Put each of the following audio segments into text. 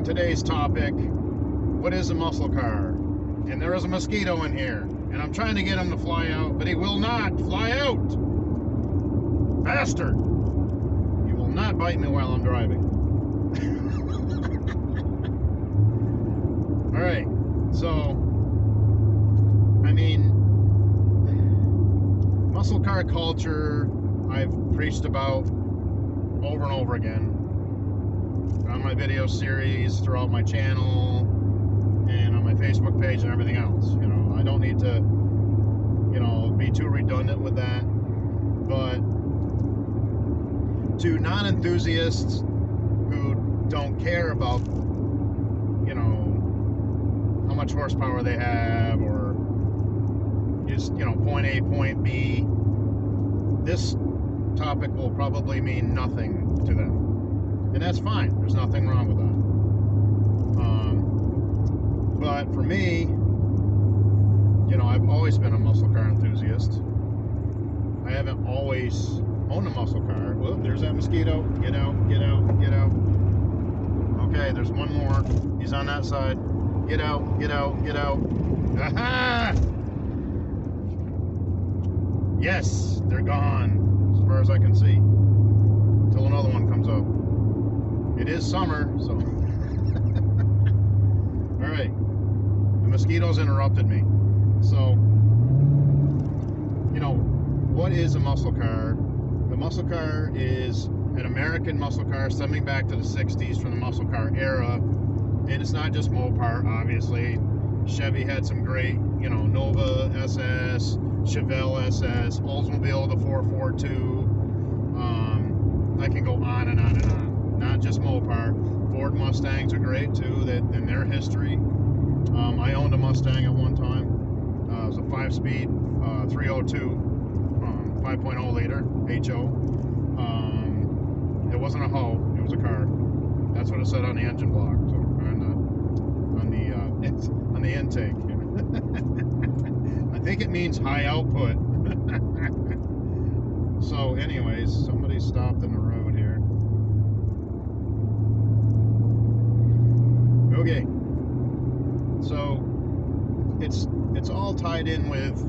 regarding today's topic, what is a muscle car? And there is a mosquito in here, and I'm trying to get him to fly out, but he will not fly out. Bastard! He will not bite me while I'm driving. Alright, so, I mean, muscle car culture I've preached about over and over again on my video series, throughout my channel, and on my Facebook page and everything else. You know, I don't need to, you know, be too redundant with that. But to non-enthusiasts who don't care about, you know, how much horsepower they have, or just, you know, point A, point B, this topic will probably mean nothing to them. And that's fine. There's nothing wrong with that. But for me, you know, I've always been a muscle car enthusiast. I haven't always owned a muscle car. Whoop, there's that mosquito. Get out, get out, get out. Okay, there's one more. He's on that side. Get out, get out, get out. Aha! Yes, they're gone, as far as I can see. Until another one comes up. It is summer, so. Alright. The mosquitoes interrupted me. So, you know, what is a muscle car? The muscle car is an American muscle car stemming back to the 60s from the muscle car era. And it's not just Mopar, obviously. Chevy had some great, you know, Nova SS, Chevelle SS, Oldsmobile, the 442. I can go on and on and on. Not just Mopar. Ford Mustangs are great too, that in their history. I owned a Mustang at one time. It was a 5-speed 302, 5.0 liter HO. It wasn't a hoe, it was a car. That's what it said on the engine block, so on the intake. I think it means high output. So, anyways, somebody stopped in the road here. Okay, so it's all tied in with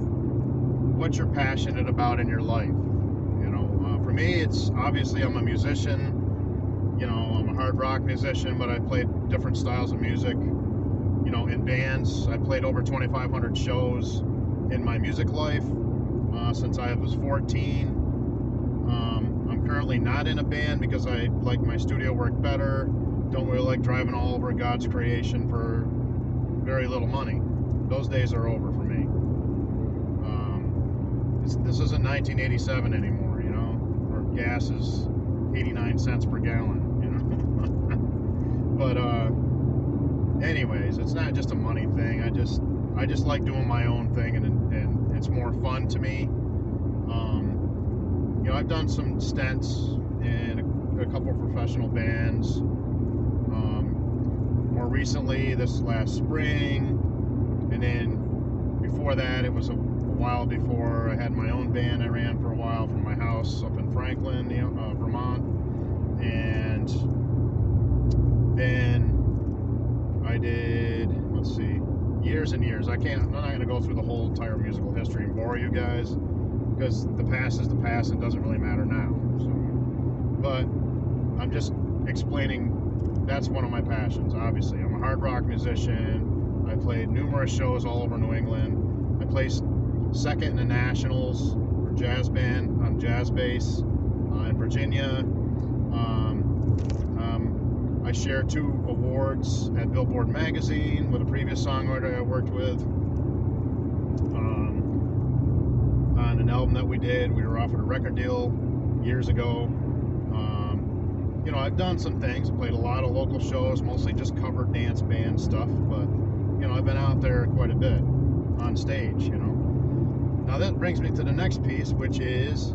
what you're passionate about in your life. You know, for me, it's obviously I'm a musician. You know, I'm a hard rock musician, but I played different styles of music. You know, in bands, I played over 2,500 shows in my music life since I was 14. I'm currently not in a band because I like my studio work better. Don't really like driving all over God's creation for very little money. Those days are over for me. This isn't 1987 anymore, you know, where gas is 89 cents per gallon, you know. But anyways, it's not just a money thing. I just like doing my own thing, and it's more fun to me. You know, I've done some stints in a couple of professional bands. More recently, this last spring, and then before that, it was a while before I had my own band. I ran for a while from my house up in Franklin, Vermont, and then I did, let's see, years and years. I'm not going to go through the whole entire musical history and bore you guys, because the past is the past and doesn't really matter now. So, but I'm just explaining that's one of my passions. Obviously, I'm a hard rock musician. I played numerous shows all over New England. I placed second in the Nationals for jazz band on jazz bass in Virginia. I shared 2 awards at Billboard magazine with a previous songwriter I worked with. On an album that we did, we were offered a record deal years ago. You know, I've done some things. I played a lot of local shows, mostly just covered dance band stuff, but, you know, I've been out there quite a bit on stage, you know. Now that brings me to the next piece, which is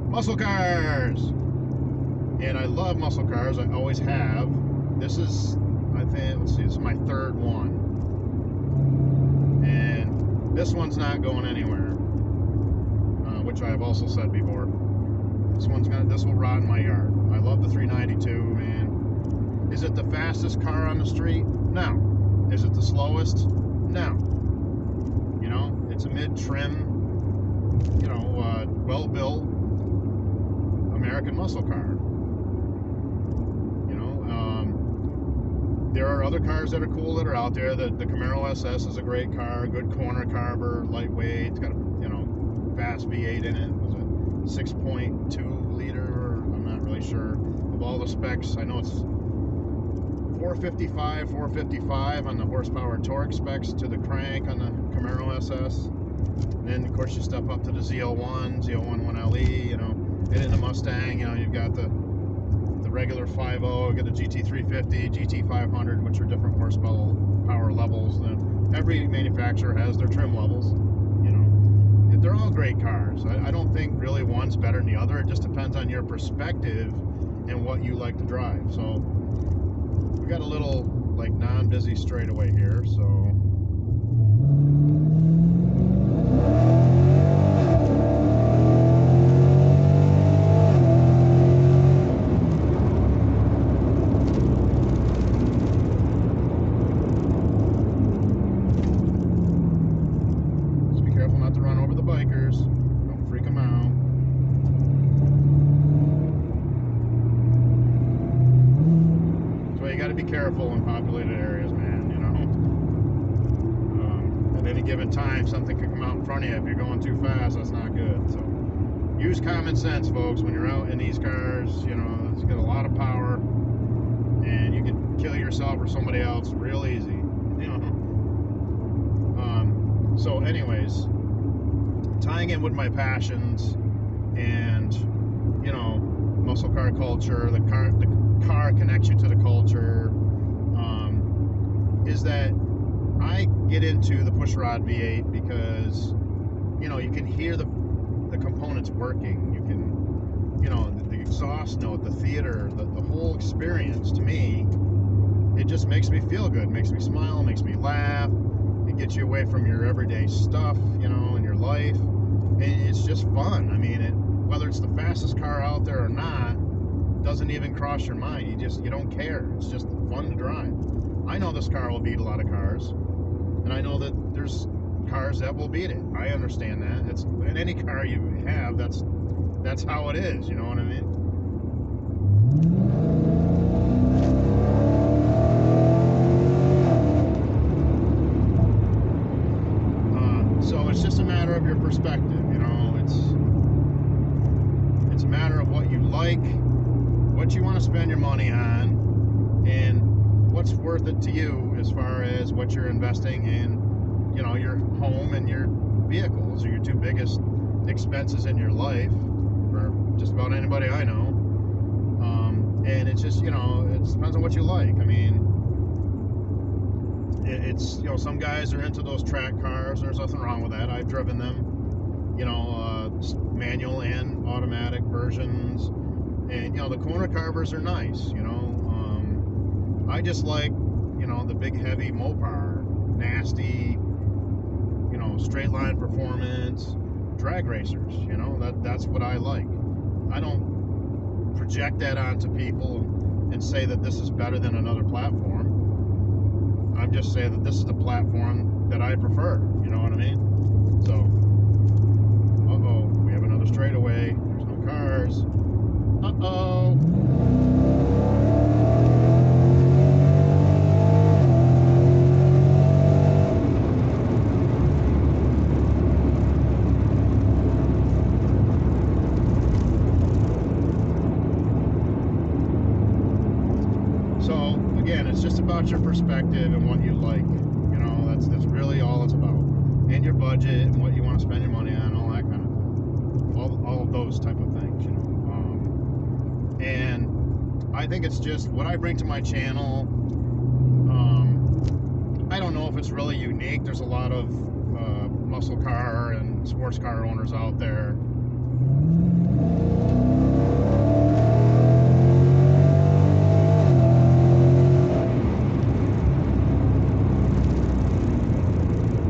muscle cars. And I love muscle cars. I always have. This is, I think, let's see, this is my 3rd one. And this one's not going anywhere, which I have also said before. This will rot in my yard. I love the 392, man. Is it the fastest car on the street? No. Is it the slowest? No. You know, it's a mid-trim, you know, well-built American muscle car. You know, there are other cars that are cool that are out there. The Camaro SS is a great car, good corner carver, lightweight. It's got a, you know, fast V8 in it. It was a 6.2 liter. I'm not really sure of all the specs. I know it's 455 on the horsepower torque specs to the crank on the Camaro SS. And then, of course, you step up to the Z01, Z01 1LE, you know, and in the Mustang, you know, you've got the regular 5.0, you got the GT350, GT500, which are different horsepower levels. And every manufacturer has their trim levels, you know. They're all great cars. I don't think really one's better than the other. It just depends on your perspective and what you like to drive. So we got a little, like, non-busy straightaway here, so... Be careful in populated areas, man, you know. At any given time, something could come out in front of you. If you're going too fast, that's not good. So use common sense, folks, when you're out in these cars. You know, it's got a lot of power, and you can kill yourself or somebody else real easy, you know. So anyways, tying in with my passions and, you know, muscle car culture, the car connects you to the culture, is that I get into the pushrod V8 because, you know, you can hear the components working. You can, you know, the exhaust note, the theater, the whole experience, to me, it just makes me feel good, makes me smile, makes me laugh. It gets you away from your everyday stuff, you know, in your life, and it's just fun. I mean, whether it's the fastest car out there or not, doesn't even cross your mind. You don't care. It's just fun to drive. I know this car will beat a lot of cars, and I know that there's cars that will beat it. I understand that. It's in any car you have, that's how it is, you know what I mean? So it's just a matter of your perspective, you know. It's a matter of what you like, what you want to spend your money on, and what's worth it to you as far as what you're investing in, you know, your home and your vehicles are your two biggest expenses in your life for just about anybody I know. And it's just, you know, it depends on what you like. I mean, it's, you know, some guys are into those track cars. There's nothing wrong with that. I've driven them, you know, manual and automatic versions. And, you know, the corner carvers are nice, you know. I just like, you know, the big heavy Mopar, nasty, you know, straight line performance, drag racers, you know, that's what I like. I don't project that onto people and say that this is better than another platform. I'm just saying that this is the platform that I prefer, you know what I mean? So, uh-oh, we have another straightaway. There's no cars. Uh-oh. So, again, it's just about your perspective and what you like. You know, that's really all it's about. And your budget and what you want to spend your money on, all that kind of thing. All of those type of things, you know. And I think it's just what I bring to my channel. I don't know if it's really unique. There's a lot of muscle car and sports car owners out there.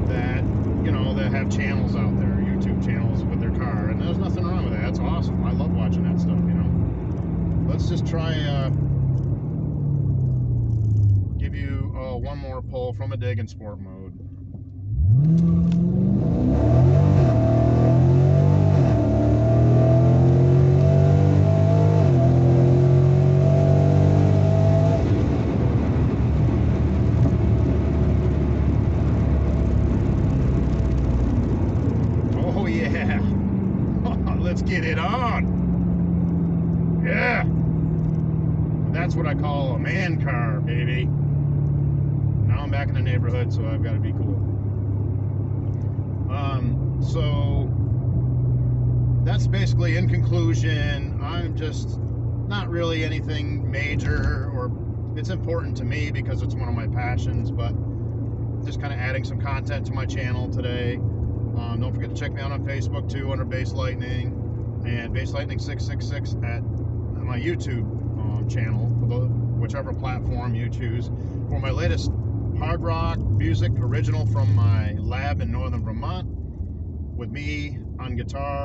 That, you know, that have channels out there, YouTube channels with their car, and there's nothing wrong with that. That's awesome. I love watching that stuff, you know. Let's just try call one more pull from a dig in sport mode. Oh yeah, let's get it on. Yeah, that's what I call a man car, baby. Now I'm back in the neighborhood, so I've got to be cool. So that's basically, in conclusion, I'm just not really anything major, or it's important to me because it's one of my passions, but just kind of adding some content to my channel today. Don't forget to check me out on Facebook too, under Bass Lightning, and Bass Lightning 666 at my YouTube channel, for whichever platform you choose, for my latest hard rock music original from my lab in northern Vermont, with me on guitar.